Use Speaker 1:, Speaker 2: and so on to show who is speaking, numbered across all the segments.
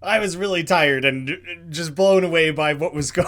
Speaker 1: I was really tired and just blown away by what was going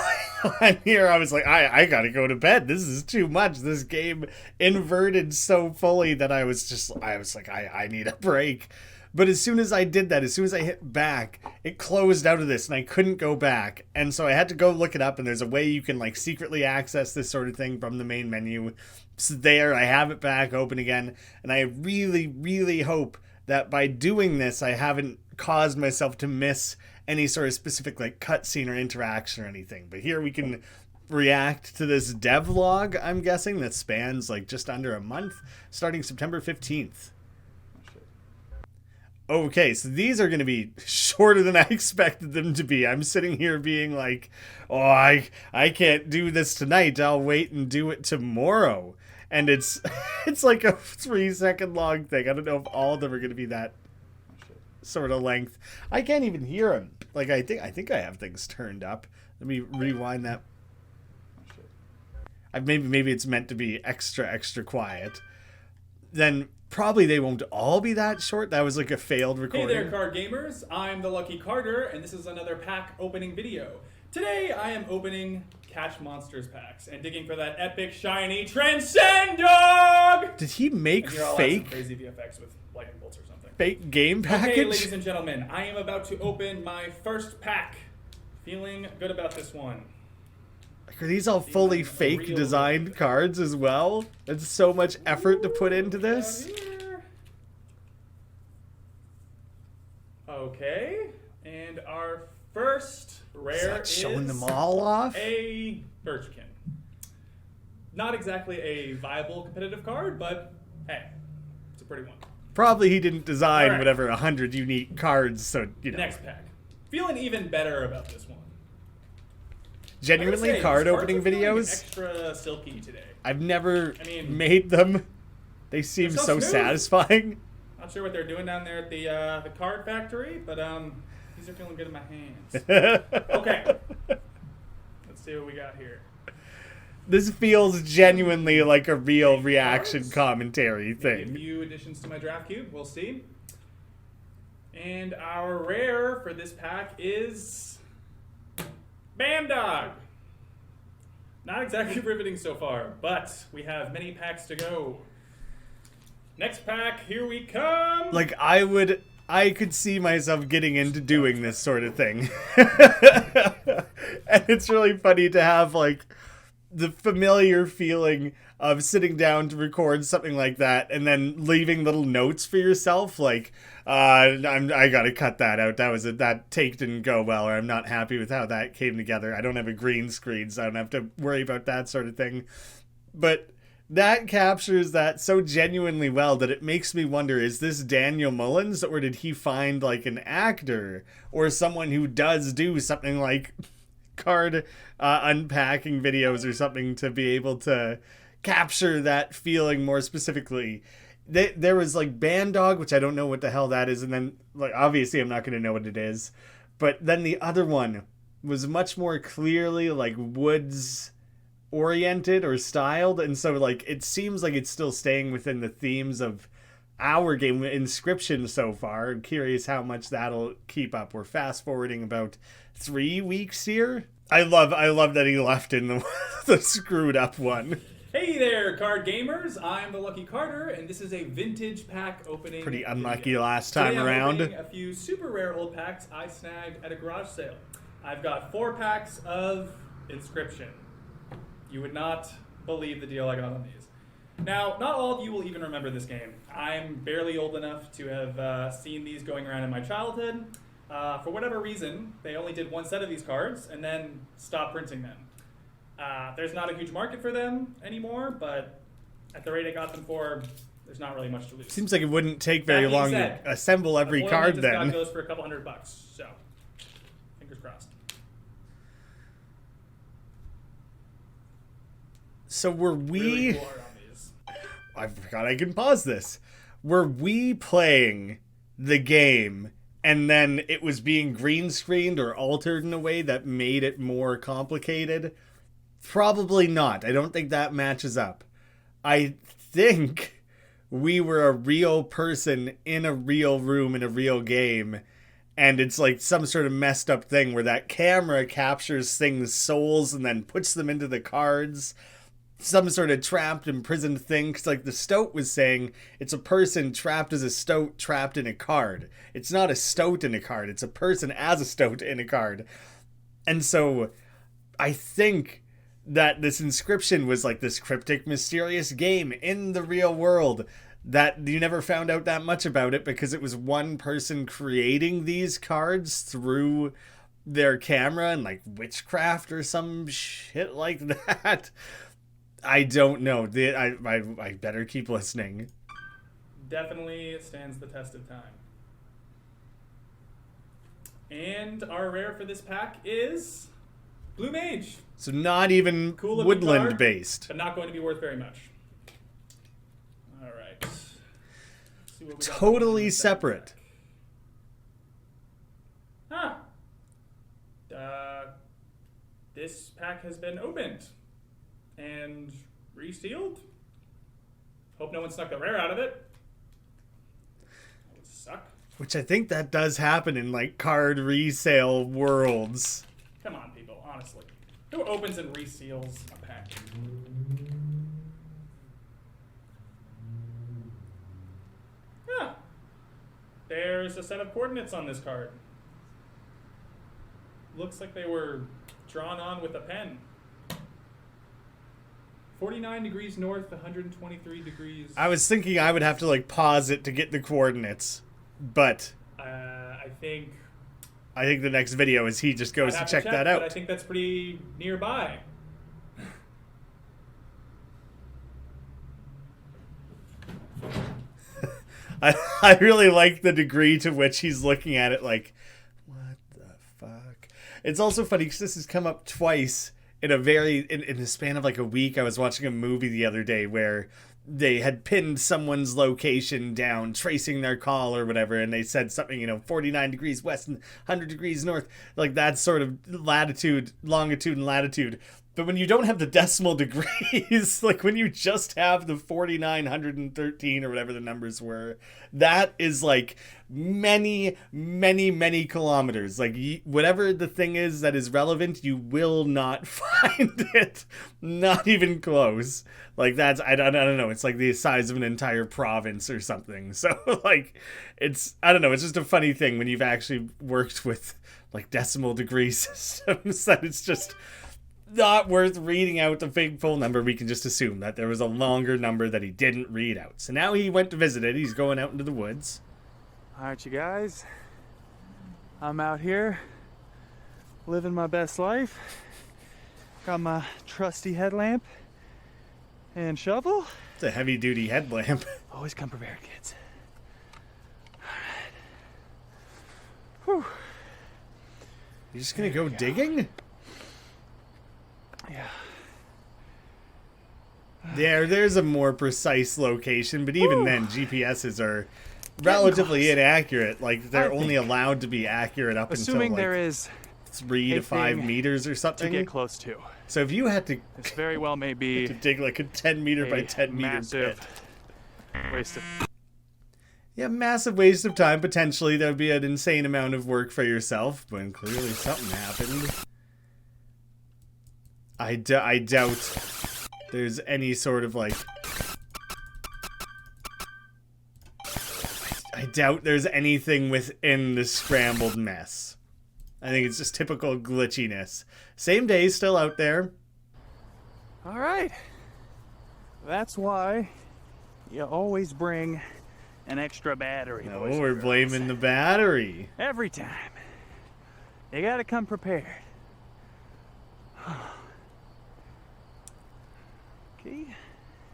Speaker 1: on here. I was like, I gotta go to bed. This is too much. This game inverted so fully that I was like, I need a break. But as soon as I did that, as soon as I hit back, it closed out of this and I couldn't go back. And so I had to go look it up, and there's a way you can like secretly access this sort of thing from the main menu. So there, I have it back open again. And I really, really hope that by doing this, I haven't caused myself to miss any sort of specific like cutscene or interaction or anything. But here we can react to this devlog, I'm guessing, that spans like just under a month, starting September 15th. Okay, so these are going to be shorter than I expected them to be. I'm sitting here being like, oh, I can't do this tonight. I'll wait and do it tomorrow. And it's like a 3-second long thing. I don't know if all of them are going to be that sort of length. I can't even hear them. Like, I think I have things turned up. Let me rewind that. Maybe it's meant to be extra quiet. Then probably they won't all be that short. That was like a failed recording.
Speaker 2: Hey there, card gamers. I'm the Lucky Carter, and this is another pack opening video. Today I am opening Catch Monsters packs and digging for that epic shiny Transcend Dog.
Speaker 1: Did he make fake
Speaker 2: crazy VFX with lightning bolts or something?
Speaker 1: Fake game package?
Speaker 2: Okay, ladies and gentlemen, I am about to open my first pack. Feeling good about this one.
Speaker 1: Are these all fully fake designed cards as well? It's so much effort to put into this.
Speaker 2: Okay, and our first rare is
Speaker 1: showing them all off?
Speaker 2: A Birchkin. Not exactly a viable competitive card, but hey, it's a pretty one.
Speaker 1: Probably he didn't design whatever 100 unique cards, so you know.
Speaker 2: Next pack. Feeling even better about this one.
Speaker 1: Genuinely card opening videos.
Speaker 2: Extra silky today.
Speaker 1: I've never made them. They seem so satisfying.
Speaker 2: Not sure what they're doing down there at the card factory, but these are feeling good in my hands. Okay, let's see what we got here.
Speaker 1: This feels genuinely like a real reaction commentary thing.
Speaker 2: Maybe a few additions to my draft cube. We'll see. And our rare for this pack is Bandog. Not exactly riveting so far, but we have many packs to go. Next pack, here we come.
Speaker 1: Like, I could see myself getting into doing this sort of thing. And it's really funny to have, like, the familiar feeling of sitting down to record something like that and then leaving little notes for yourself, like, I gotta cut that out. That take didn't go well, or I'm not happy with how that came together. I don't have a green screen, so I don't have to worry about that sort of thing. But that captures that so genuinely well that it makes me wonder, is this Daniel Mullins, or did he find like an actor or someone who does do something like card unpacking videos or something to be able to capture that feeling more specifically? There was like Bandog, which I don't know what the hell that is, and then like obviously I'm not going to know what it is, but then the other one was much more clearly like woods oriented or styled, and so like it seems like it's still staying within the themes of our game Inscryption so far. I'm curious how much that'll keep up. We're fast forwarding about 3 weeks here. I love that he left in the screwed up one.
Speaker 2: Hey there, card gamers! I'm the Lucky Carter, and this is a vintage pack opening.
Speaker 1: Pretty unlucky last time around.
Speaker 2: I'm a few super rare old packs I snagged at a garage sale. I've got 4 packs of Inscryption. You would not believe the deal I got on these. Now, not all of you will even remember this game. I'm barely old enough to have seen these going around in my childhood. For whatever reason, they only did 1 set of these cards and then stopped printing them. There's not a huge market for them anymore, but at the rate I got them for, there's not really much to lose.
Speaker 1: Seems like it wouldn't take very long to assemble every card then.
Speaker 2: Got those for a couple $100, so fingers crossed.
Speaker 1: So were we...
Speaker 2: Really cool art on these.
Speaker 1: I forgot I can pause this. Were we playing the game and then it was being green screened or altered in a way that made it more complicated? Probably not. I don't think that matches up. I think we were a real person in a real room in a real game, And it's like some sort of messed up thing where that camera captures things' souls and then puts them into the cards. Some sort of trapped, imprisoned thing. Because like the stoat was saying, it's a person trapped as a stoat trapped in a card. It's not a stoat in a card. It's a person as a stoat in a card. And so I think that this Inscryption was like this cryptic, mysterious game in the real world that you never found out that much about it because it was one person creating these cards through their camera and like witchcraft or some shit like that. I don't know. I better keep listening.
Speaker 2: Definitely stands the test of time. And our rare for this pack is Blue Mage.
Speaker 1: So not even
Speaker 2: Cool
Speaker 1: woodland
Speaker 2: card,
Speaker 1: based.
Speaker 2: but not going to be worth very much. All right. See what we got
Speaker 1: Totally separate.
Speaker 2: Huh. This pack has been opened and resealed. Hope no one snuck the rare out of it. That would suck.
Speaker 1: Which I think that does happen in like card resale worlds.
Speaker 2: Come on, people, honestly. Who opens and reseals a pack? Yeah. There's a set of coordinates on this card. Looks like they were drawn on with a pen. 49 degrees north, 123 degrees.
Speaker 1: I was thinking I would have to like pause it to get the coordinates, but
Speaker 2: I think
Speaker 1: the next video is he just goes
Speaker 2: I'd
Speaker 1: to
Speaker 2: have
Speaker 1: check that out.
Speaker 2: But I think that's pretty nearby.
Speaker 1: I really like the degree to which he's looking at it like, what the fuck? It's also funny because this has come up twice in a in the span of like a week. I was watching a movie the other day where they had pinned someone's location down, tracing their call or whatever, and they said something, 49 degrees west and 100 degrees north, like that sort of latitude, longitude, and latitude. But when you don't have the decimal degrees, like when you just have the 4,913 or whatever the numbers were, that is like many, many, many kilometers. Like whatever the thing is that is relevant, you will not find it. Not even close. Like that's, I don't know. It's like the size of an entire province or something. So like I don't know. It's just a funny thing when you've actually worked with like decimal degree systems that it's just not worth reading out the fake full number. We can just assume that there was a longer number that he didn't read out. So now he went to visit it. He's going out into the woods.
Speaker 3: All right, you guys. I'm out here living my best life. Got my trusty headlamp and shovel.
Speaker 1: It's a heavy-duty headlamp.
Speaker 3: Always come prepared, kids. All right. Whew.
Speaker 1: You're just gonna go digging?
Speaker 3: Yeah.
Speaker 1: There's a more precise location, but even then, GPSs are relatively inaccurate. Like they're only allowed to be accurate up until like
Speaker 3: there is
Speaker 1: 3 to 5 meters or
Speaker 3: to
Speaker 1: something.
Speaker 3: get close to.
Speaker 1: So if you had to,
Speaker 3: This very well may be
Speaker 1: to dig like a 10 meter by 10 meter
Speaker 3: massive
Speaker 1: pit.
Speaker 3: waste of.
Speaker 1: Yeah, massive waste of time. Potentially, there would be an insane amount of work for yourself, but clearly something happened. I doubt there's any sort of like... I doubt there's anything within the scrambled mess. I think it's just typical glitchiness. Same day, still out there.
Speaker 3: All right. That's why you always bring an extra battery.
Speaker 1: No,
Speaker 3: boys and
Speaker 1: we're
Speaker 3: girls.
Speaker 1: blaming the battery.
Speaker 3: Every time. You gotta come prepared. Okay.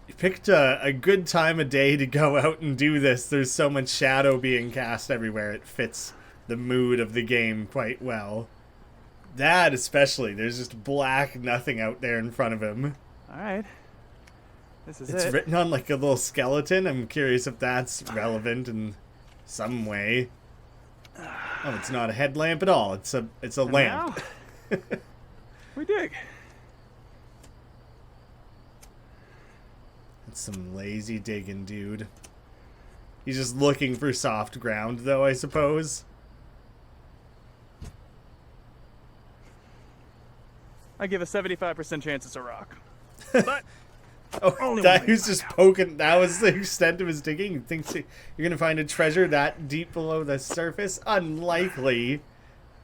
Speaker 1: You picked a good time of day to go out and do this. There's so much shadow being cast everywhere. It fits the mood of the game quite well. That especially. There's just black nothing out there in front of him.
Speaker 3: All right. This is
Speaker 1: It's
Speaker 3: it.
Speaker 1: written on like a little skeleton. I'm curious if that's relevant in some way. Oh, it's not a headlamp at all. It's a
Speaker 3: And
Speaker 1: lamp.
Speaker 3: now, we dig.
Speaker 1: It's some lazy digging, dude. He's just looking for soft ground, though, I suppose.
Speaker 3: I give a 75% chance it's a rock. But
Speaker 1: Oh,
Speaker 3: Only
Speaker 1: that
Speaker 3: one way
Speaker 1: he was
Speaker 3: to
Speaker 1: just
Speaker 3: find out.
Speaker 1: poking. That was the extent of his digging. He thinks you're gonna find a treasure that deep below the surface? Unlikely.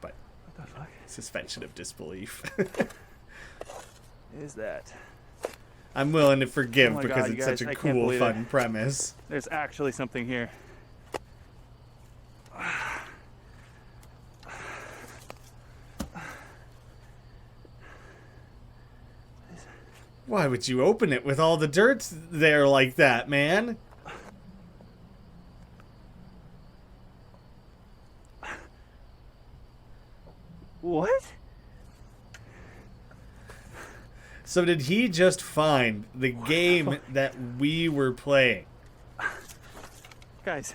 Speaker 1: But
Speaker 3: what the fuck
Speaker 1: suspension of disbelief.
Speaker 3: is that?
Speaker 1: I'm willing to forgive
Speaker 3: Oh my
Speaker 1: because
Speaker 3: God,
Speaker 1: it's
Speaker 3: you
Speaker 1: such
Speaker 3: guys,
Speaker 1: a
Speaker 3: I can't
Speaker 1: cool,
Speaker 3: believe
Speaker 1: fun
Speaker 3: it.
Speaker 1: premise.
Speaker 3: There's actually something here.
Speaker 1: Why would you open it with all the dirt there like that, man?
Speaker 3: What?
Speaker 1: So did he just find the game that we were playing?
Speaker 3: Guys,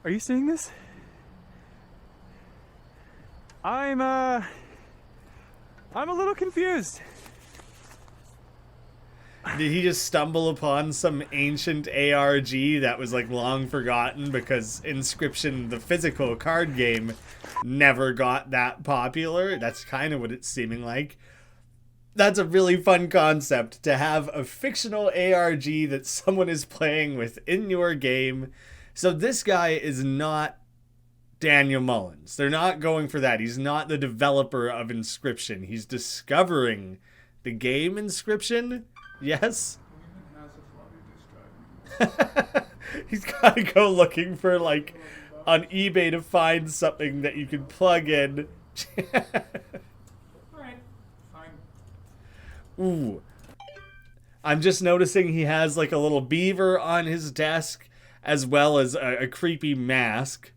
Speaker 3: are you seeing this? I'm a little confused.
Speaker 1: Did he just stumble upon some ancient ARG that was like long forgotten because Inscryption, the physical card game, never got that popular? That's kind of what it's seeming like. That's a really fun concept, to have a fictional ARG that someone is playing within your game. So this guy is not Daniel Mullins. They're not going for that. He's not the developer of Inscryption. He's discovering the game Inscryption. Yes? He's got to go looking for, like, on eBay to find something that you can plug in.
Speaker 2: Alright, fine.
Speaker 1: Ooh. I'm just noticing he has, like, a little beaver on his desk, as well as a creepy mask.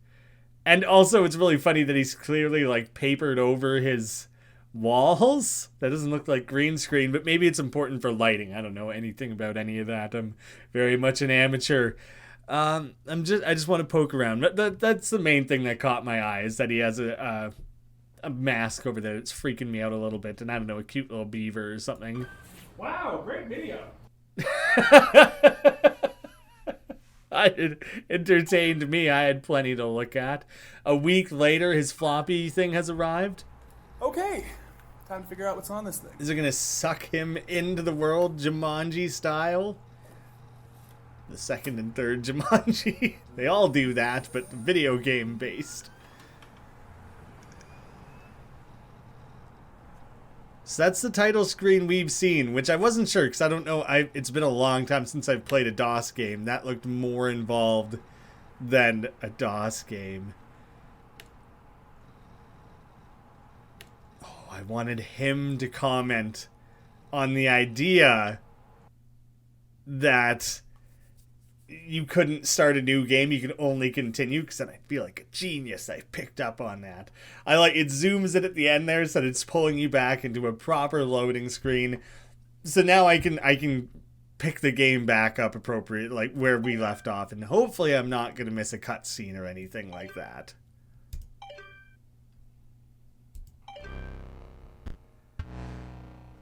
Speaker 1: And also, it's really funny that he's clearly, like, papered over his walls. That doesn't look like green screen, but maybe it's important for lighting. I don't know anything about any of that. I'm very much an amateur. I just want to poke around. That's the main thing that caught my eye, is that he has a mask over there. It's freaking me out a little bit, and I don't know, a cute little beaver or something.
Speaker 2: Wow, great video.
Speaker 1: It entertained me. I had plenty to look at. A week later, his floppy thing has arrived.
Speaker 4: Okay, time to figure out what's on this thing.
Speaker 1: Is it gonna suck him into the world, Jumanji style? The second and third Jumanji. They all do that, but video game based. So that's the title screen we've seen, which I wasn't sure, because I don't know. It's been a long time since I've played a DOS game. That looked more involved than a DOS game. I wanted him to comment on the idea that you couldn't start a new game, you could only continue, because then I'd feel like a genius. I picked up on that. I like it zooms in at the end there, so that it's pulling you back into a proper loading screen. So now I can pick the game back up appropriate, like where we left off, and hopefully I'm not going to miss a cutscene or anything like that.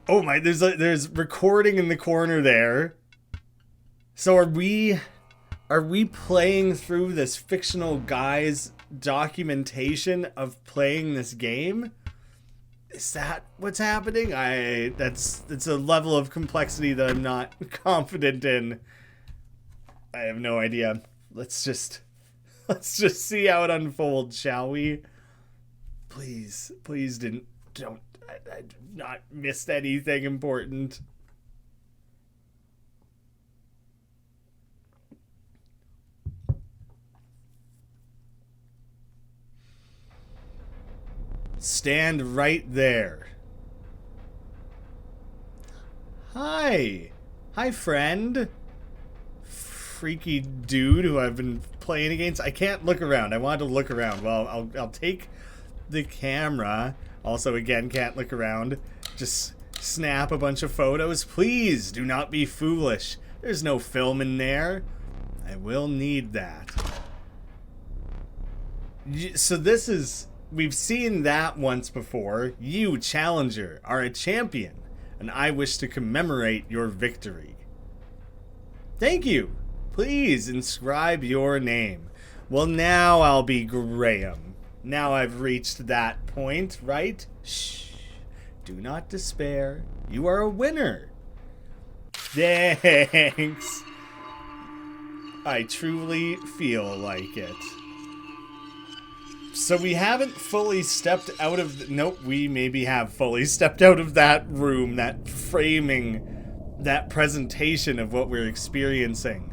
Speaker 1: Oh my, there's recording in the corner there. So are we playing through this fictional guy's documentation of playing this game? Is that what's happening? It's a level of complexity that I'm not confident in. I have no idea. Let's just see how it unfolds, shall we? Please don't. I've not missed anything important. Stand right there. Hi, friend. Freaky dude who I've been playing against. I can't look around. I want to look around. Well, I'll take the camera. Also, again, can't look around. Just snap a bunch of photos. Please do not be foolish. There's no film in there. I will need that. So this is... We've seen that once before. You, challenger, are a champion, and I wish to commemorate your victory. Thank you. Please inscribe your name. Well, now I'll be Graeme. Now I've reached that point, right? Shh. Do not despair. You are a winner. Thanks. I truly feel like it. So we haven't fully stepped out of the... Nope, we maybe have fully stepped out of that room, that framing, that presentation of what we're experiencing.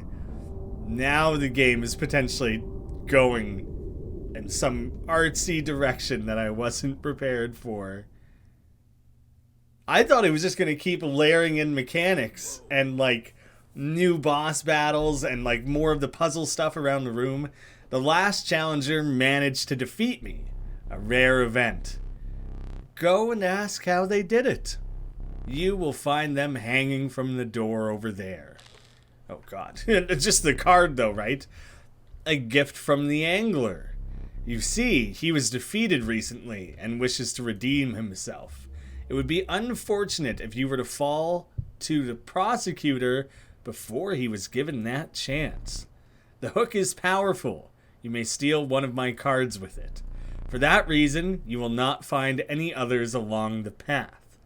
Speaker 1: Now the game is potentially going in some artsy direction that I wasn't prepared for. I thought it was just going to keep layering in mechanics and, like, new boss battles and, like, more of the puzzle stuff around the room. The last challenger managed to defeat me. A rare event. Go and ask how they did it. You will find them hanging from the door over there. Oh, God. Just the card, though, right? A gift from the angler. You see, he was defeated recently and wishes to redeem himself. It would be unfortunate if you were to fall to the prosecutor before he was given that chance. The hook is powerful. You may steal one of my cards with it. For that reason, you will not find any others along the path.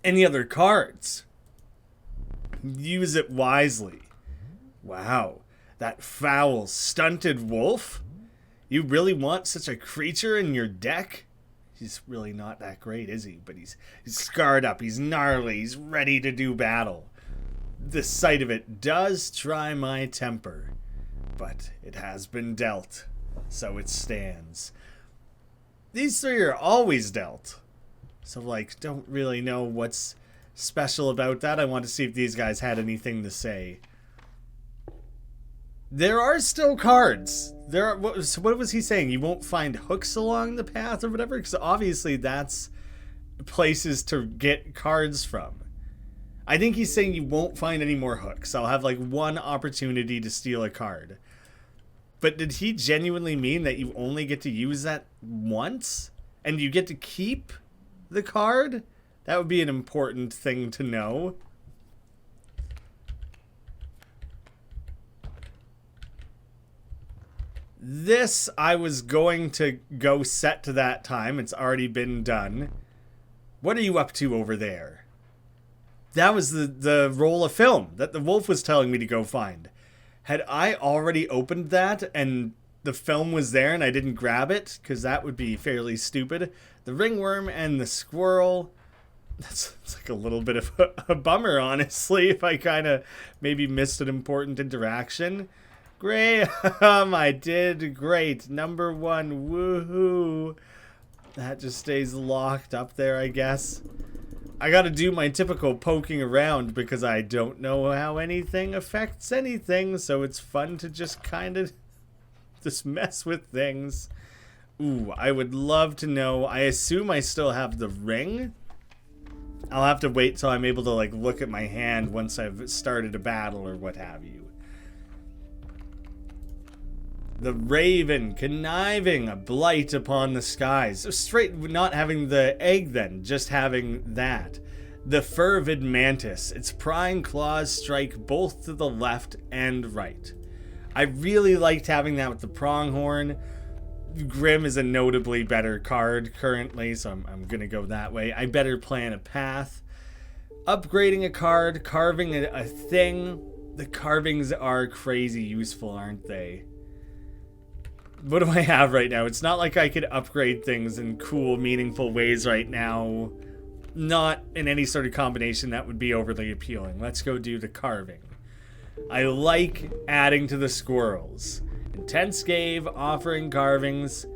Speaker 1: Any other cards? Use it wisely. Wow, that foul, stunted wolf? You really want such a creature in your deck? He's really not that great, is he? But he's scarred up, he's gnarly, he's ready to do battle. The sight of it does try my temper, but it has been dealt, so it stands. These three are always dealt, so, like, don't really know what's special about that. I want to see if these guys had anything to say. There are still cards. What was he saying? You won't find hooks along the path or whatever? Because obviously that's places to get cards from. I think he's saying you won't find any more hooks. I'll have like one opportunity to steal a card. But did he genuinely mean that you only get to use that once? And you get to keep the card? That would be an important thing to know. This, I was going to go set to that time. It's already been done. What are you up to over there? That was the roll of film that the wolf was telling me to go find. Had I already opened that and the film was there and I didn't grab it, because that would be fairly stupid. The ringworm and the squirrel, it's like a little bit of a bummer, honestly, if I kind of maybe missed an important interaction. Graeme, I did great. Number 1, woohoo. That just stays locked up there, I guess. I gotta do my typical poking around because I don't know how anything affects anything, so it's fun to just kind of just mess with things. Ooh, I would love to know. I assume I still have the ring. I'll have to wait till I'm able to like look at my hand once I've started a battle or what have you. The raven, conniving, a blight upon the skies. So straight, not having the egg then, just having that. The fervid mantis, its prying claws strike both to the left and right. I really liked having that with the pronghorn. Grim is a notably better card currently, so I'm gonna go that way. I better plan a path. Upgrading a card, carving a thing. The carvings are crazy useful, aren't they? What do I have right now? It's not like I could upgrade things in cool, meaningful ways right now. Not in any sort of combination that would be overly appealing. Let's go do the carving. I like adding to the squirrels. Intense Gave, offering carvings.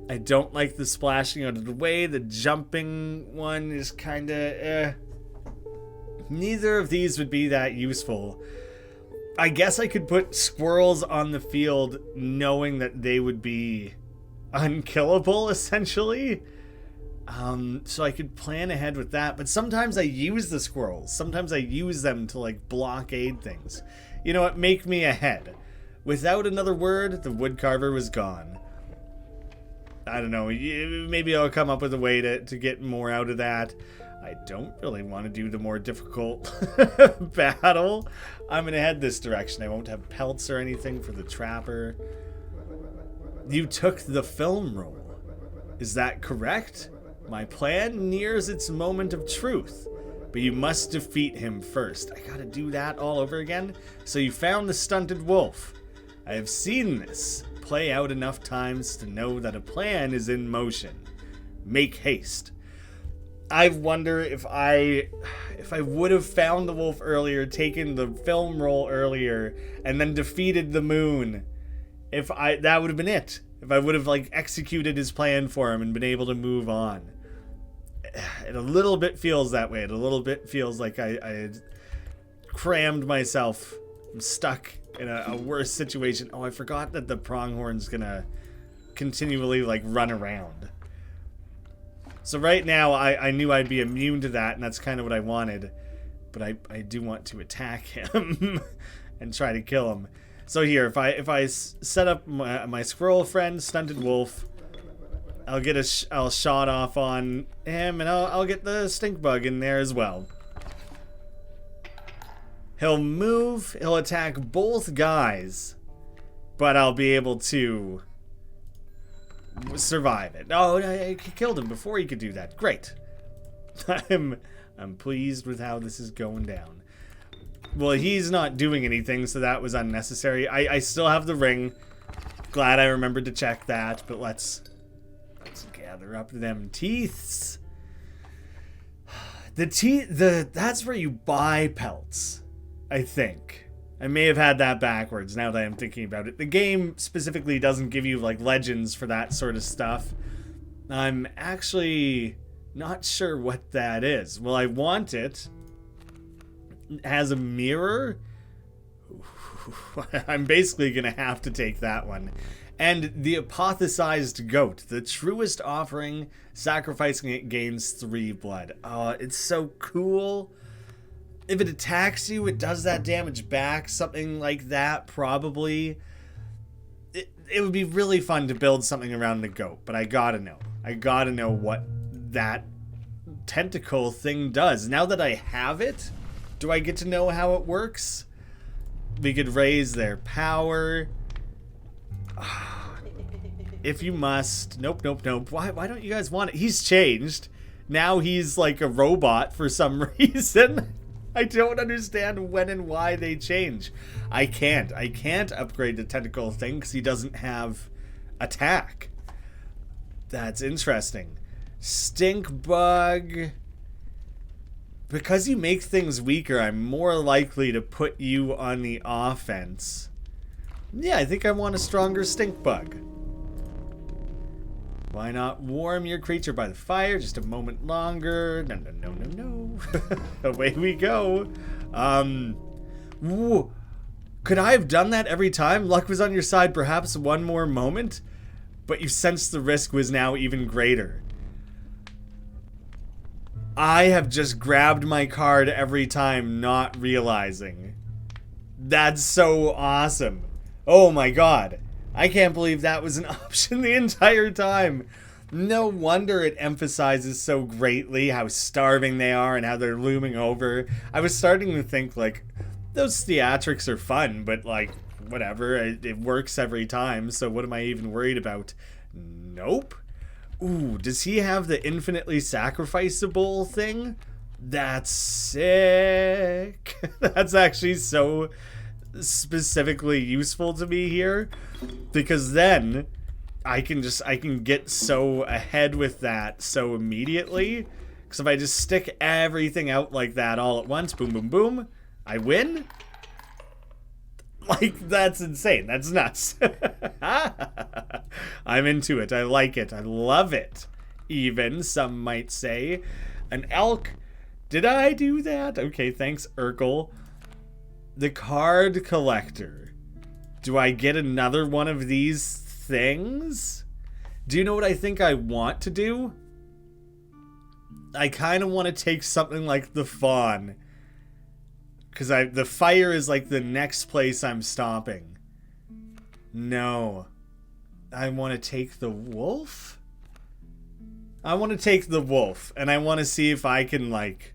Speaker 1: I don't like the splashing out of the way. The jumping one is kind of Neither of these would be that useful. I guess I could put squirrels on the field knowing that they would be unkillable, essentially. So I could plan ahead with that. But sometimes I use the squirrels. Sometimes I use them to, like, blockade things. You know what? Make me ahead. Without another word, the woodcarver was gone. I don't know. Maybe I'll come up with a way to get more out of that. I don't really want to do the more difficult battle. I'm going to head this direction. I won't have pelts or anything for the trapper. You took the film roll. Is that correct? My plan nears its moment of truth, but you must defeat him first. I gotta do that all over again? So you found the stunted wolf. I have seen this play out enough times to know that a plan is in motion. Make haste. I wonder if I would have found the wolf earlier, taken the film roll earlier, and then defeated the moon. That would have been it. If I would have like executed his plan for him and been able to move on. It a little bit feels that way. It a little bit feels like I had crammed myself. I'm stuck in a worse situation. Oh, I forgot that the pronghorn's gonna continually like run around. So right now I knew I'd be immune to that, and that's kind of what I wanted. But I do want to attack him and try to kill him. So here, if I set up my squirrel friend, stunted wolf, I'll shot off on him, and I'll get the stink bug in there as well. He'll move, he'll attack both guys, but I'll be able to survive it. Oh, I killed him before he could do that. Great. I'm pleased with how this is going down. Well, he's not doing anything, so that was unnecessary. I still have the ring. Glad I remembered to check that, but let's gather up them teeths. That's where you buy pelts, I think. I may have had that backwards now that I'm thinking about it. The game specifically doesn't give you like legends for that sort of stuff. I'm actually not sure what that is. Well, I want it. It has a mirror. I'm basically gonna have to take that one. And the apothesized goat, the truest offering, sacrificing it gains 3 blood. Oh, it's so cool. If it attacks you, it does that damage back, something like that, probably. It would be really fun to build something around the goat, but I gotta know. I gotta know what that tentacle thing does. Now that I have it, do I get to know how it works? We could raise their power. If you must. Nope, nope, nope. Why don't you guys want it? He's changed. Now he's like a robot for some reason. I don't understand when and why they change. I can't upgrade the tentacle thing because he doesn't have attack. That's interesting. Stink bug. Because you make things weaker, I'm more likely to put you on the offense. Yeah, I think I want a stronger stink bug. Why not warm your creature by the fire just a moment longer? No, no, no, no, no. Away we go. Woo. Could I have done that every time? Luck was on your side perhaps one more moment, but you sensed the risk was now even greater. I have just grabbed my card every time, not realizing. That's so awesome. Oh my god. I can't believe that was an option the entire time. No wonder it emphasizes so greatly how starving they are and how they're looming over. I was starting to think, like, those theatrics are fun, but, like, whatever. It works every time, so what am I even worried about? Nope. Ooh, does he have the infinitely sacrificeable thing? That's sick. That's actually so specifically useful to me here, because then I can get so ahead with that so immediately. Because if I just stick everything out like that all at once, boom, boom, boom, I win. Like, that's insane. That's nuts. I'm into it. I like it. I love it. Even, some might say. An elk. Did I do that? Okay, thanks, Urkel. The card collector. Do I get another one of these things? Do you know what I think I want to do? I kind of want to take something like the fawn. Because the fire is like the next place I'm stopping. No. I want to take the wolf? I want to take the wolf. And I want to see if I can, like...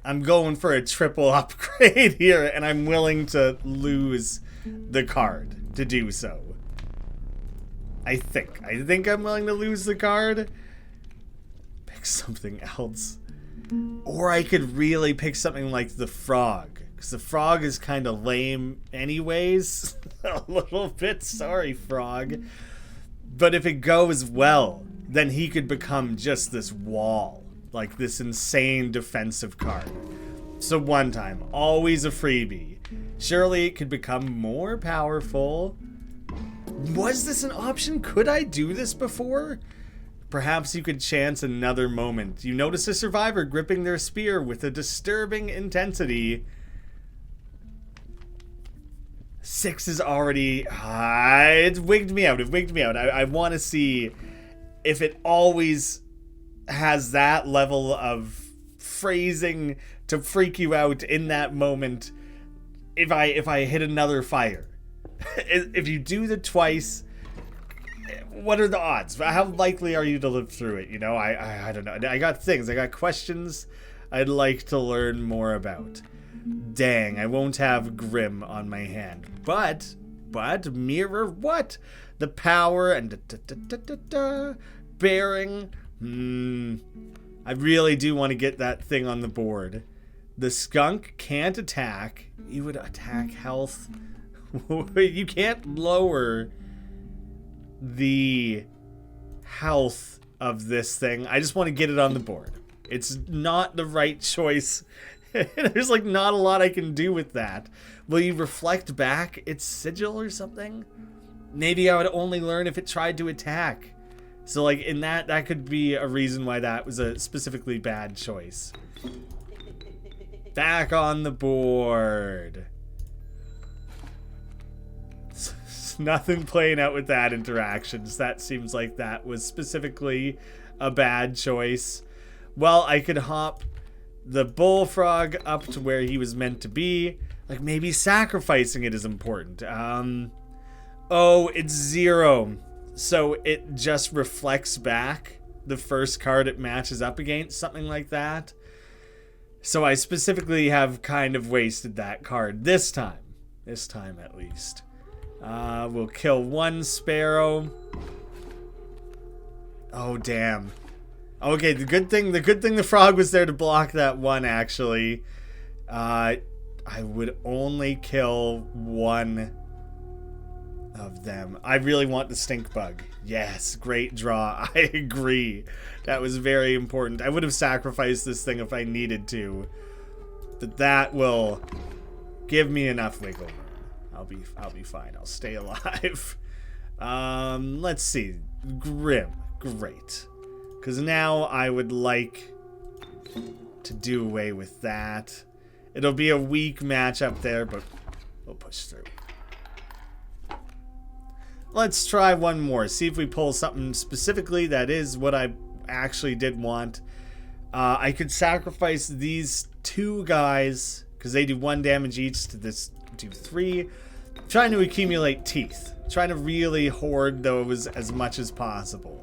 Speaker 1: I'm going for a triple upgrade here. And I'm willing to lose the card to do so. I think I'm willing to lose the card. pick something else. Or I could really pick something like the frog. Because the frog is kind of lame anyways. A little bit. Sorry, frog. But if it goes well, then he could become just this wall. Like this insane defensive card. So one time, always a freebie. Surely it could become more powerful. Was this an option? Could I do this before? Perhaps you could chance another moment. You notice a survivor gripping their spear with a disturbing intensity. 6 is already... it's wigged me out. It wigged me out. I want to see if it always has that level of phrasing to freak you out in that moment. If I hit another fire. If you do the twice, what are the odds? How likely are you to live through it? You know, I don't know. I got things. I got questions I'd like to learn more about. Dang, I won't have Grim on my hand. But mirror what? The power and bearing. I really do want to get that thing on the board. The skunk can't attack. You would attack health. You can't lower the health of this thing. I just want to get it on the board. It's not the right choice. There's like not a lot I can do with that. Will you reflect back its sigil or something? Maybe I would only learn if it tried to attack. So like in that could be a reason why that was a specifically bad choice. Back on the board. Nothing playing out with that interactions. That seems like that was specifically a bad choice. Well, I could hop the bullfrog up to where he was meant to be. Like maybe sacrificing it is important. Oh, it's 0. So it just reflects back the first card it matches up against, something like that. So I specifically have kind of wasted that card this time. This time at least. We'll kill one sparrow. Oh, damn. Okay, the good thing the frog was there to block that one, actually. I would only kill one of them. I really want the stink bug. Yes, great draw. I agree. That was very important. I would have sacrificed this thing if I needed to. But that will give me enough wiggle room. I'll be fine. I'll stay alive. Let's see. Grim. Great. Because now I would like to do away with that. It'll be a weak match up there, but we'll push through. Let's try one more. See if we pull something specifically that is what I actually did want. I could sacrifice these 2 guys because they do 1 damage each to this do 3. I'm trying to accumulate teeth. I'm trying to really hoard those as much as possible.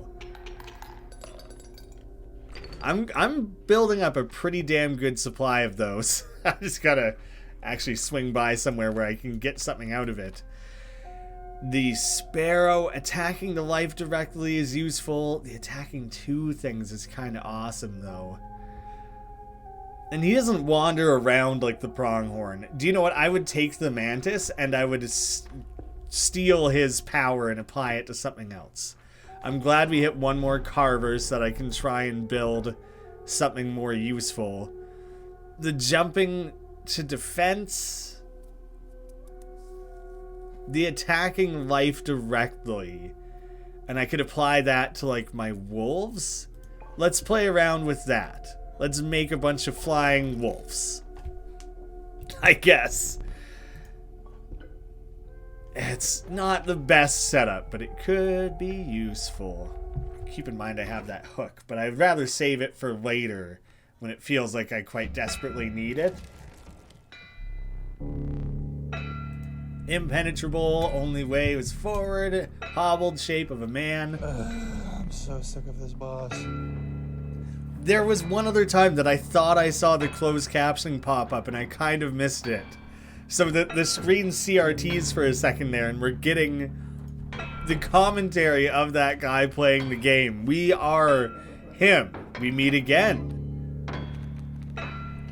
Speaker 1: I'm building up a pretty damn good supply of those. I just gotta actually swing by somewhere where I can get something out of it. The sparrow attacking the life directly is useful. The attacking 2 things is kind of awesome, though. And he doesn't wander around like the pronghorn. Do you know what? I would take the mantis and I would steal his power and apply it to something else. I'm glad we hit one more carver so that I can try and build something more useful. The jumping to defense. The attacking life directly. And I could apply that to like my wolves. Let's play around with that. Let's make a bunch of flying wolves. I guess. It's not the best setup, but it could be useful. Keep in mind I have that hook, but I'd rather save it for later when it feels like I quite desperately need it. Impenetrable, only way was forward, hobbled shape of a man.
Speaker 3: I'm so sick of this boss.
Speaker 1: There was one other time that I thought I saw the closed captioning pop up and I kind of missed it. So the screen CRTs for a second there and we're getting the commentary of that guy playing the game. We are him. we meet again.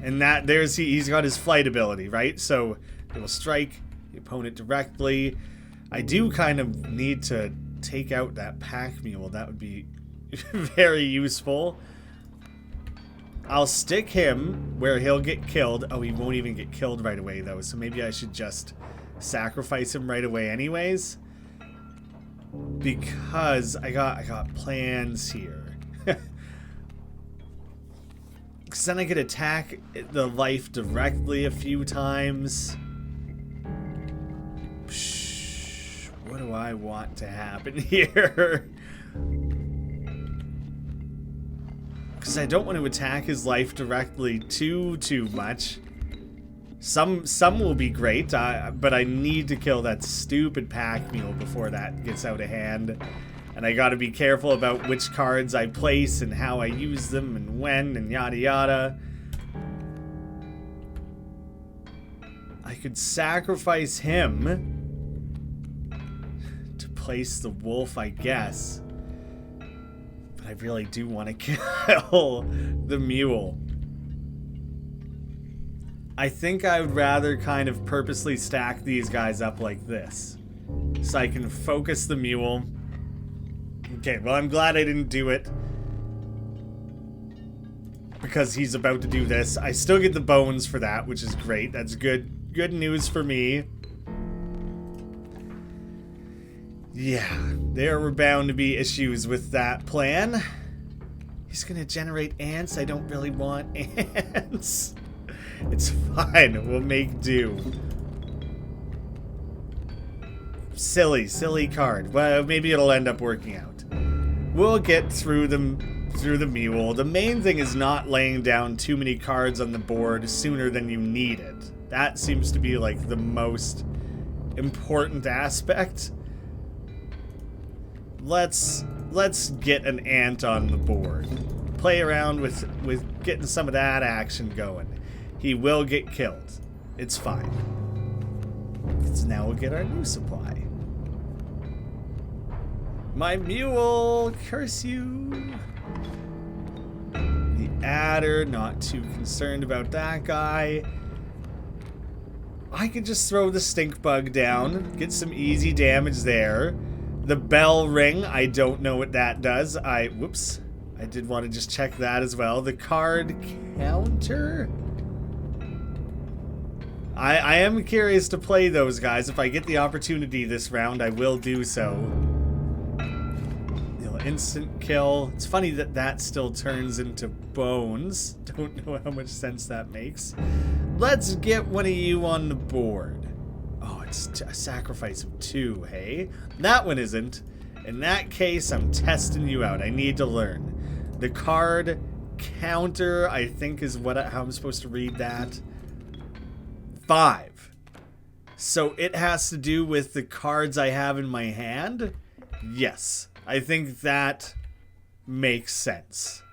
Speaker 1: And that he's got his flight ability, right? So it will strike the opponent directly. I do kind of need to take out that pack mule. That would be very useful. I'll stick him where he'll get killed. Oh, he won't even get killed right away, though. So maybe I should just sacrifice him right away anyways. Because I got plans here. Because then I could attack the life directly a few times. What do I want to happen here? Because I don't want to attack his life directly too much. Some will be great, but I need to kill that stupid pack mule before that gets out of hand. And I gotta be careful about which cards I place and how I use them and when and yada yada. I could sacrifice him to place the wolf, I guess. But I really do want to kill the mule. I think I would rather kind of purposely stack these guys up like this. So I can focus the mule. Okay, well, I'm glad I didn't do it. Because he's about to do this. I still get the bones for that, which is great. That's good news for me. Yeah, there were bound to be issues with that plan. He's gonna generate ants. I don't really want ants. It's fine. We'll make do. Silly card. Well, maybe it'll end up working out. We'll get through the mule. The main thing is not laying down too many cards on the board sooner than you need it. That seems to be like the most important aspect. Let's get an ant on the board. Play around with getting some of that action going. He will get killed. It's fine. Because now we'll get our new supply. My mule, curse you. The adder, not too concerned about that guy. I could just throw the stink bug down, get some easy damage there. The bell ring, I don't know what that does. Whoops. I did want to just check that as well. The card counter? I am curious to play those guys. If I get the opportunity this round, I will do so. Instant kill. It's funny that that still turns into bones. Don't know how much sense that makes. Let's get one of you on the board. Oh, it's a sacrifice of 2, hey? That one isn't. In that case, I'm testing you out. I need to learn. The card counter, I think, is how I'm supposed to read that. 5. So it has to do with the cards I have in my hand? Yes. I think that makes sense.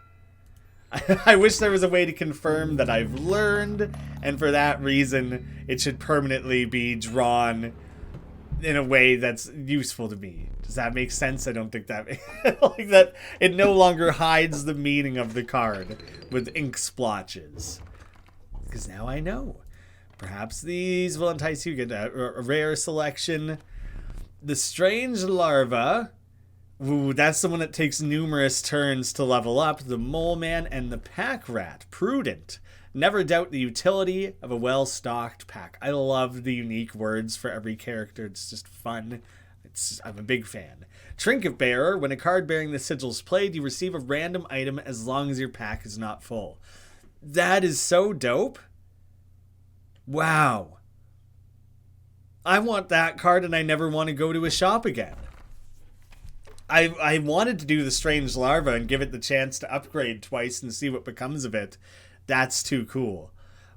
Speaker 1: I wish there was a way to confirm that I've learned, and for that reason, it should permanently be drawn in a way that's useful to me. Does that make sense? I don't think that like that. It no longer hides the meaning of the card with ink splotches. Because now I know. Perhaps these will entice you. Get a rare selection. The strange larva. Ooh, that's the one that takes numerous turns to level up. The mole man and the pack rat. Prudent. Never doubt the utility of a well-stocked pack. I love the unique words for every character. It's just fun. I'm a big fan. Trinket bearer. When a card bearing the sigil is played, you receive a random item as long as your pack is not full. That is so dope. Wow. I want that card and I never want to go to a shop again. I wanted to do the strange larva and give it the chance to upgrade twice and see what becomes of it. That's too cool.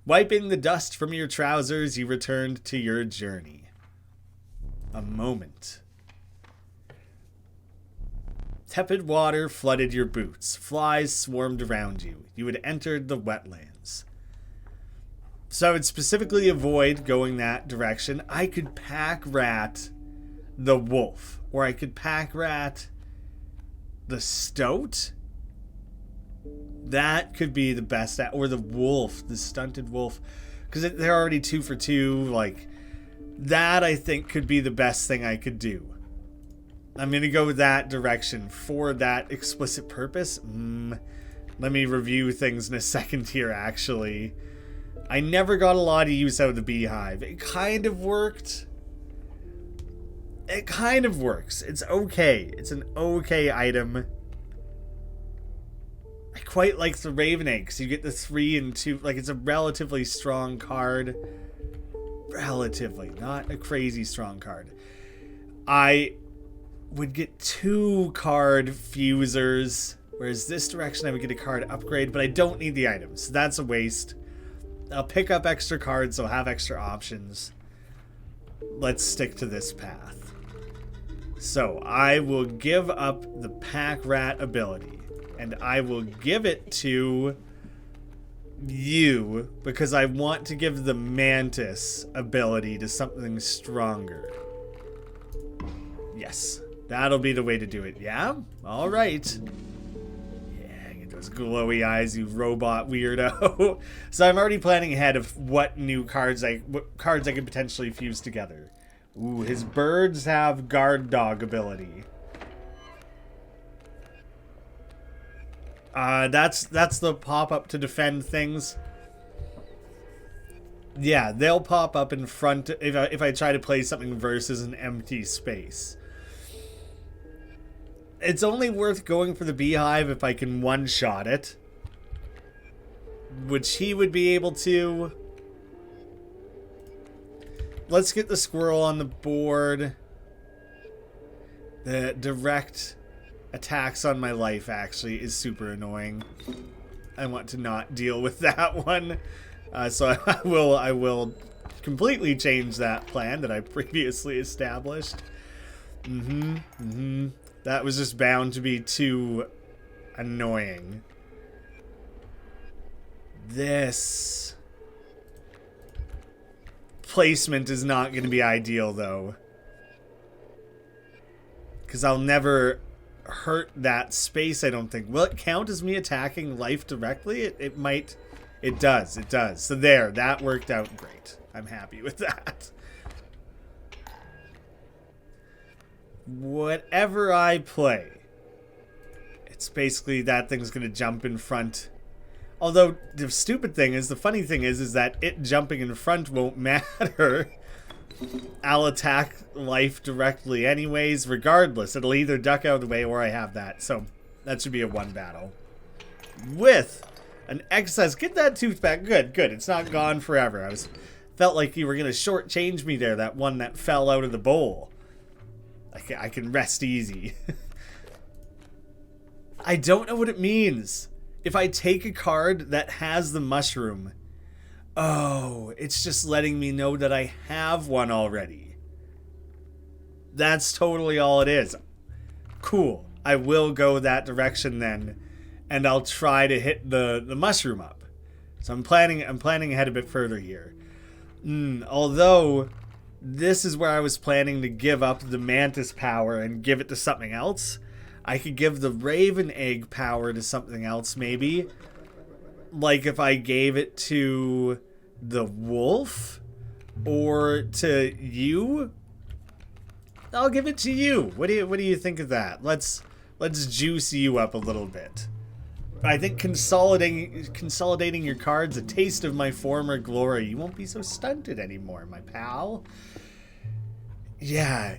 Speaker 1: Wiping the dust from your trousers, you returned to your journey. A moment. Tepid water flooded your boots. Flies swarmed around you. You had entered the wetlands. So I would specifically avoid going that direction. I could pack rat the wolf. Or I could pack rat the stoat. That could be the best, or the wolf, the stunted wolf, because they're already 2 for 2. Like, that I think could be the best thing I could do. I'm gonna go that direction for that explicit purpose. Let me review things in a second here, actually. I never got a lot of use out of the beehive. It kind of worked. It kind of works. It's okay. It's an okay item. I quite like the Raven Egg, because you get the 3 and 2. Like, it's a relatively strong card. Relatively. Not a crazy strong card. I would get 2 card fusers, whereas this direction I would get a card upgrade, but I don't need the items. So that's a waste. I'll pick up extra cards, so I'll have extra options. Let's stick to this path. So I will give up the pack rat ability, and I will give it to you because I want to give the mantis ability to something stronger. Yes, that'll be the way to do it. Yeah? All right. Yeah, get those glowy eyes, you robot weirdo. So I'm already planning ahead of what cards I could potentially fuse together. Ooh, his birds have guard dog ability. That's the pop-up to defend things. Yeah, they'll pop up in front if I try to play something versus an empty space. It's only worth going for the beehive if I can one-shot it, which he would be able to. Let's get the squirrel on the board. The direct attacks on my life actually is super annoying. I want to not deal with that one. So I will completely change that plan that I previously established. That was just bound to be too annoying. This placement is not going to be ideal, though. Because I'll never hurt that space, I don't think. Will it count as me attacking life directly? It might. It does. It does. So there, that worked out great. I'm happy with that. Whatever I play, it's basically that thing's going to jump in front. Although, the stupid thing is, the funny thing is that it jumping in front won't matter. I'll attack life directly anyways, regardless. It'll either duck out of the way or I have that. So, that should be a 1 battle. With an exercise. Get that tooth back. Good, good. It's not gone forever. Felt like you were going to shortchange me there, that one that fell out of the bowl. I can rest easy. I don't know what it means. If I take a card that has the mushroom, oh, it's just letting me know that I have one already. That's totally all it is. Cool. I will go that direction then, and I'll try to hit the mushroom up. So I'm planning ahead a bit further here. Although this is where I was planning to give up the mantis power and give it to something else. I could give the raven egg power to something else, maybe. Like if I gave it to the wolf or to you. I'll give it to you. What do you think of that? Let's juice you up a little bit. I think consolidating your cards, a taste of my former glory. You won't be so stunted anymore, my pal. Yeah,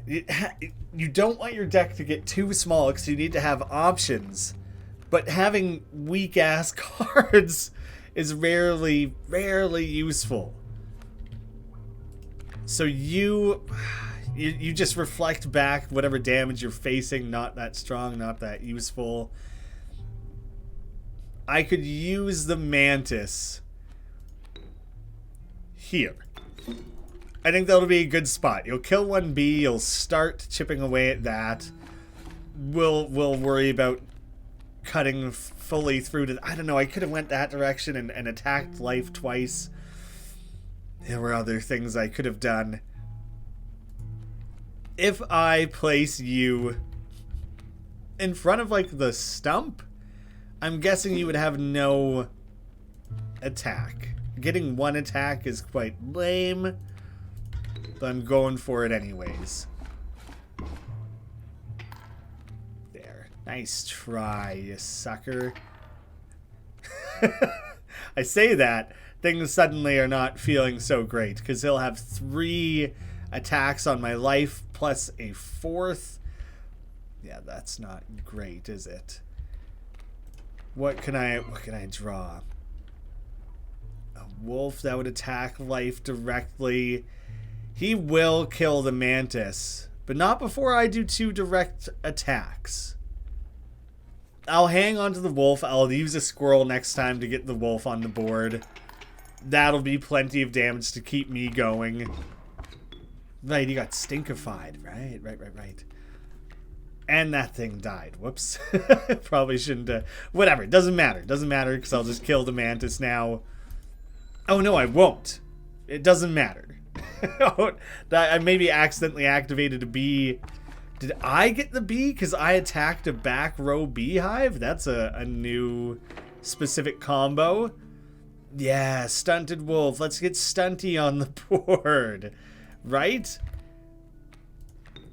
Speaker 1: you don't want your deck to get too small because you need to have options. But having weak-ass cards is rarely useful. So you just reflect back whatever damage you're facing, not that strong, not that useful. I could use the mantis here. I think that'll be a good spot. You'll kill one bee, you'll start chipping away at that. We'll worry about cutting fully through to... I don't know, I could have went that direction and attacked life twice. There were other things I could have done. If I place you in front of, like, the stump, I'm guessing you would have no attack. Getting 1 attack is quite lame, but I'm going for it anyways. There. Nice try, you sucker. I say that, things suddenly are not feeling so great, because he'll have 3 attacks on my life, plus a 4th. Yeah, that's not great, is it? What can I draw? A wolf that would attack life directly. He will kill the mantis, but not before I do 2 direct attacks. I'll hang on to the wolf. I'll use a squirrel next time to get the wolf on the board. That'll be plenty of damage to keep me going. Right, he got stinkified. Right. And that thing died. Whoops. Probably shouldn't. Whatever. Doesn't matter. Doesn't matter because I'll just kill the mantis now. Oh, no, I won't. It doesn't matter. I maybe accidentally activated a bee. Did I get the bee because I attacked a back row beehive? That's a new specific combo. Yeah, stunted wolf. Let's get stunty on the board. Right?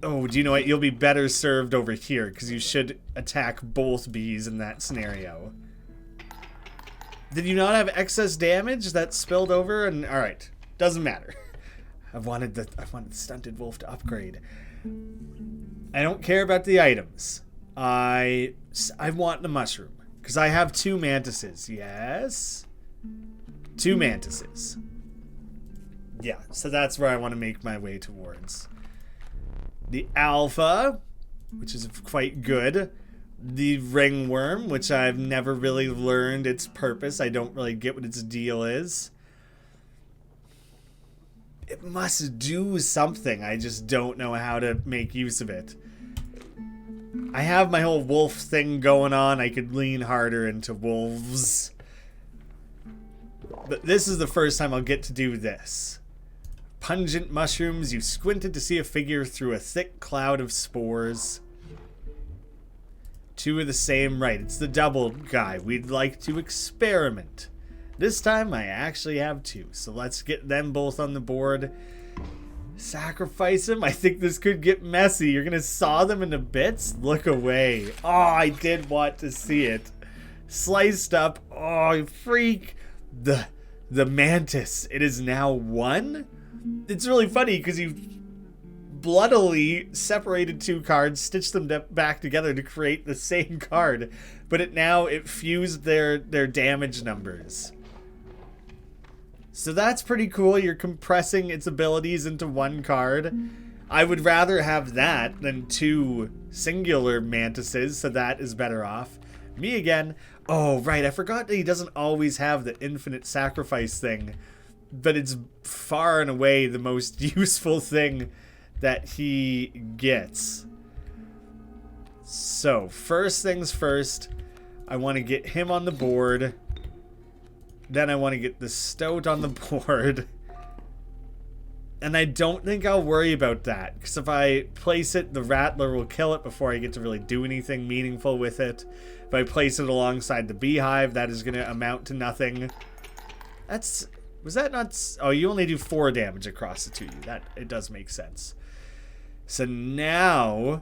Speaker 1: Oh, do you know what? You'll be better served over here because you should attack both bees in that scenario. Did you not have excess damage that spilled over? And all right, doesn't matter. I wanted the stunted wolf to upgrade. I don't care about the items. I want the mushroom because I have 2 mantises. Yes, 2 mantises. Yeah, so that's where I want to make my way towards. The alpha, which is quite good. The ringworm, which I've never really learned its purpose. I don't really get what its deal is. It must do something. I just don't know how to make use of it. I have my whole wolf thing going on. I could lean harder into wolves. But this is the first time I'll get to do this. Pungent mushrooms. You squinted to see a figure through a thick cloud of spores. 2 are the same, right? It's the double guy. We'd like to experiment. This time I actually have 2, so let's get them both on the board. Sacrifice him? I think this could get messy. You're gonna saw them into bits? Look away. Oh, I did want to see it. Sliced up. Oh, freak. The mantis. It is now 1? It's really funny because you bloodily separated 2 cards, stitched them back together to create the same card, but it fused their damage numbers. So that's pretty cool. You're compressing its abilities into 1 card. I would rather have that than 2 singular mantises, so that is better off. Me again. Oh, right. I forgot that he doesn't always have the infinite sacrifice thing, but it's far and away the most useful thing that he gets. So, first things first, I want to get him on the board. Then I want to get the stoat on the board. And I don't think I'll worry about that, because if I place it, the rattler will kill it before I get to really do anything meaningful with it. If I place it alongside the beehive, that is going to amount to nothing. Was that not... Oh, you only do 4 damage across the 2. It does make sense. So now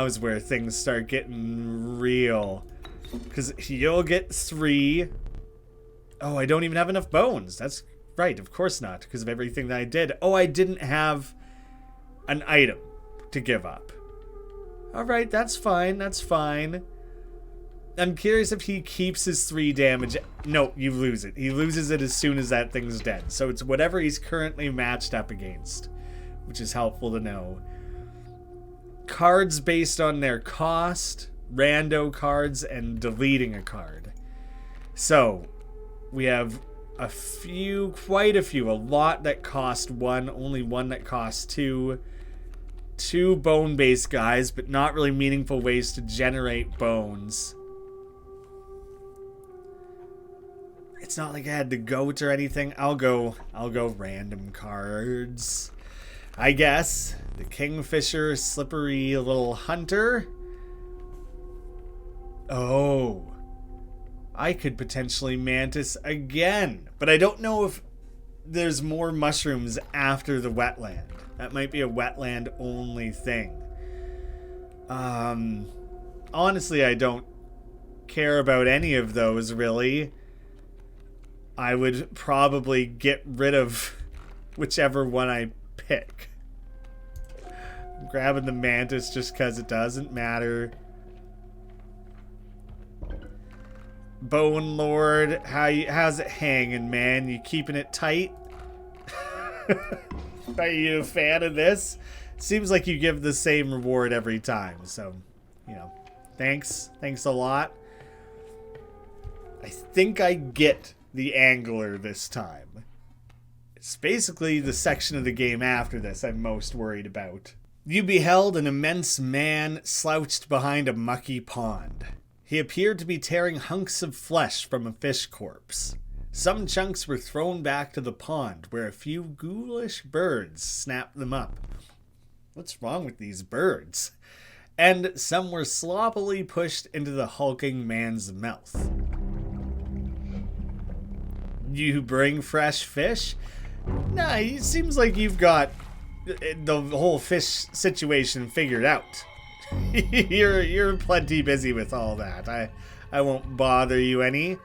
Speaker 1: is where things start getting real. Because you'll get 3. Oh, I don't even have enough bones. That's right, of course not, because of everything that I did. Oh, I didn't have an item to give up. Alright, that's fine, that's fine. I'm curious if he keeps his 3 damage. No, you lose it. He loses it as soon as that thing's dead. So it's whatever he's currently matched up against, which is helpful to know. Cards based on their cost, rando cards, and deleting a card. So, we have quite a few, a lot that cost 1, only 1 that cost 2. 2 bone-based guys, but not really meaningful ways to generate bones. It's not like I had the goat or anything. I'll go random cards, I guess. The kingfisher, slippery little hunter. Oh. I could potentially mantis again. But I don't know if there's more mushrooms after the wetland. That might be a wetland only thing. Honestly, I don't care about any of those, really. I would probably get rid of whichever one I pick. I'm grabbing the mantis just because it doesn't matter. Bone Lord, how's it hanging, man? You keeping it tight? Are you a fan of this? Seems like you give the same reward every time, so, you know, thanks a lot. I think I get the angler this time. It's basically the section of the game after this I'm most worried about. You beheld an immense man slouched behind a mucky pond. He appeared to be tearing hunks of flesh from a fish corpse. Some chunks were thrown back to the pond, where a few ghoulish birds snapped them up. What's wrong with these birds? And some were sloppily pushed into the hulking man's mouth. You bring fresh fish? Nah, it seems like you've got the whole fish situation figured out. You're plenty busy with all that. I won't bother you any.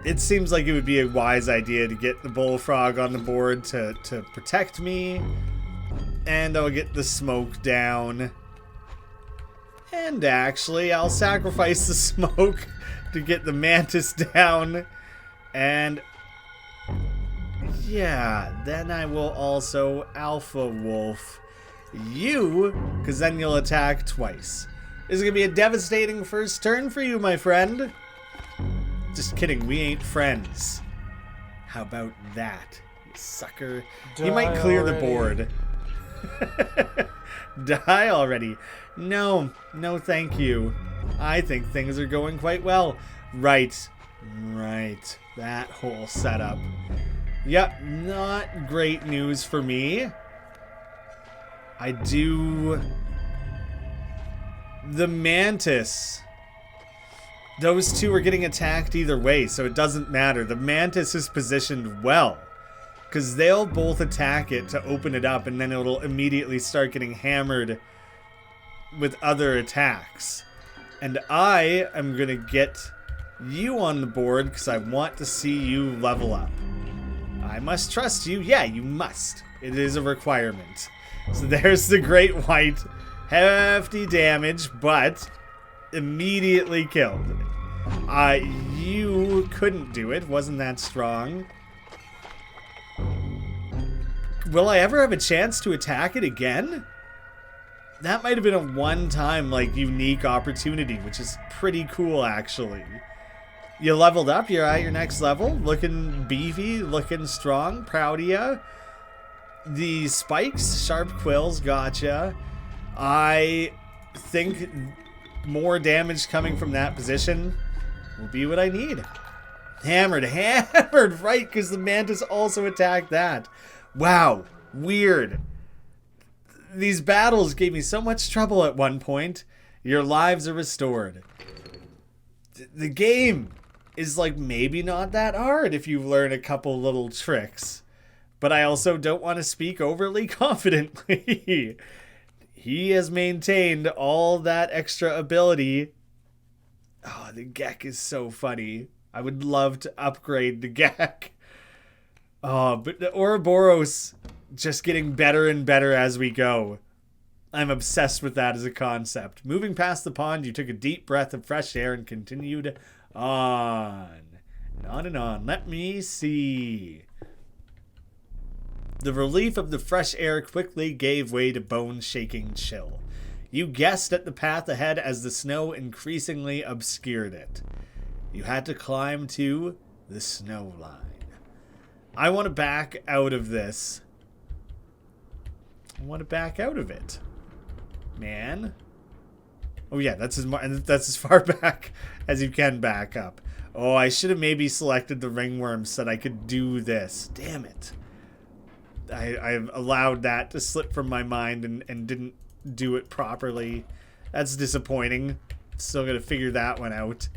Speaker 1: It seems like it would be a wise idea to get the bullfrog on the board to protect me. And I'll get the smoke down. And actually, I'll sacrifice the smoke to get the mantis down. And yeah, then I will also alpha wolf you, because then you'll attack twice. This is going to be a devastating first turn for you, my friend. Just kidding, we ain't friends. How about that, you sucker? You might clear the board. Die already. No, thank you. I think things are going quite well. Right. That whole setup. Yep, not great news for me. The mantis. Those two are getting attacked either way, so it doesn't matter. The mantis is positioned well, because they'll both attack it to open it up, and then it'll immediately start getting hammered with other attacks. And I am going to get you on the board, because I want to see you level up. I must trust you. Yeah, you must. It is a requirement. So there's the great white. Hefty damage, but immediately killed. You couldn't do it. Wasn't that strong. Will I ever have a chance to attack it again? That might have been a one-time, like, unique opportunity, which is pretty cool, actually. You leveled up. You're at your next level. Looking beefy. Looking strong. Proud of ya. The spikes, sharp quills, gotcha. I think more damage coming from that position will be what I need. Hammered, right, because the mantis also attacked that. Wow, weird. These battles gave me so much trouble at one point. Your lives are restored. The game is like maybe not that hard if you learn a couple little tricks. But I also don't want to speak overly confidently. He has maintained all that extra ability. Oh, the Gek is so funny. I would love to upgrade the Gek. Oh, but the Ouroboros just getting better and better as we go. I'm obsessed with that as a concept. Moving past the pond, you took a deep breath of fresh air and continued on. And on and on. Let me see. The relief of the fresh air quickly gave way to bone-shaking chill. You guessed at the path ahead as the snow increasingly obscured it. You had to climb to the snow line. I want to back out of this. I want to back out of it. Man. Oh yeah, that's as far back as you can back up. Oh, I should have maybe selected the ringworm so that I could do this. Damn it. I've allowed that to slip from my mind and didn't do it properly. That's disappointing. Still got to figure that one out.